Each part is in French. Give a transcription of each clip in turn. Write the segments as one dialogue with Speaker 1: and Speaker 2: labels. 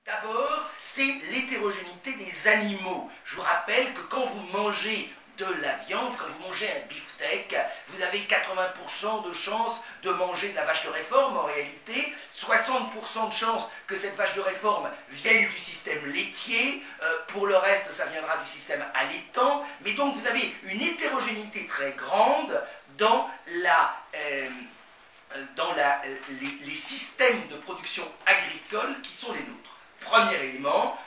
Speaker 1: D'abord, c'est l'hétérogénéité des animaux. Je vous rappelle que quand vous mangez de la viande, quand vous mangez un beefsteak, vous avez 80% de chances de manger de la vache de réforme en réalité, 60% de chances que cette vache de réforme vienne du système laitier, pour le reste ça viendra du système allaitant, mais donc vous avez une hétérogénéité très grande dans les systèmes de production agricole qui sont les nôtres. Premier élément,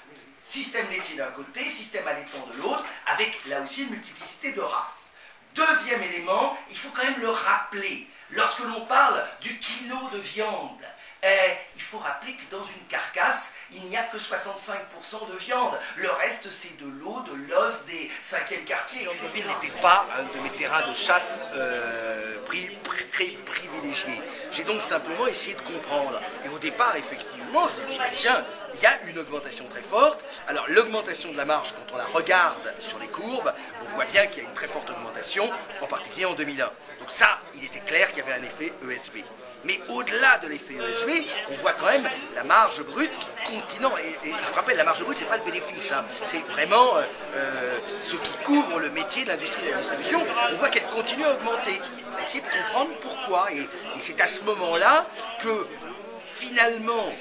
Speaker 1: système laitier d'un côté, système allaitant de l'autre, avec là aussi une multiplicité de races. Deuxième élément, il faut quand même le rappeler, lorsque l'on parle du kilo de viande, il faut rappeler que dans une carcasse, il n'y a que 65% de viande. Le reste, c'est de l'eau, de l'os, des 5e quartiers, etc.
Speaker 2: Bovine n'était pas un de mes terrains de chasse privilégiés. J'ai donc simplement essayé de comprendre. Et au départ, effectivement, je me dis, bah, tiens, il y a une augmentation très forte. Alors, l'augmentation de la marge, quand on la regarde sur les courbes, on voit bien qu'il y a une très forte augmentation, en particulier en 2001. Donc ça, il était clair qu'il y avait un effet ESB. Mais au-delà de l'effet ESB, on voit quand même la marge brute qui continue. Et je vous rappelle, la marge brute, c'est pas le bénéfice. Hein. C'est vraiment ce qui couvre le métier de l'industrie de la distribution. On voit qu'elle continue à augmenter. On va essayer de comprendre pourquoi. Et c'est à ce moment-là que, finalement,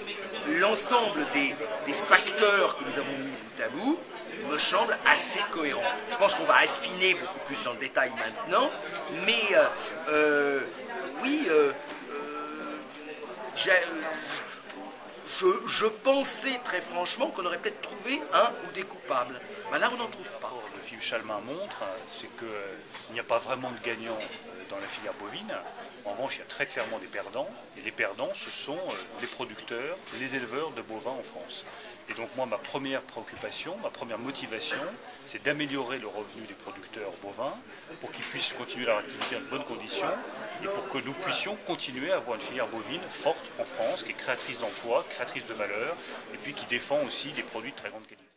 Speaker 2: l'ensemble des facteurs que nous avons mis bout à bout me semble assez cohérent. Je pense qu'on va affiner beaucoup plus dans le détail maintenant. Mais oui... Je pensais très franchement qu'on aurait peut-être trouvé un ou des coupables. Mais là, on n'en trouve pas.
Speaker 3: Le film Chalmin montre, c'est qu'il n'y a pas vraiment de gagnants dans la filière bovine. En revanche, il y a très clairement des perdants. Et les perdants, ce sont les producteurs, les éleveurs de bovins en France. Et donc moi, ma première préoccupation, ma première motivation, c'est d'améliorer le revenu des producteurs bovins pour qu'ils puissent continuer leur activité dans de bonnes conditions et pour que nous puissions continuer à avoir une filière bovine forte en France, qui est créatrice d'emplois, créatrice de valeur, et puis qui défend aussi des produits de très grande qualité.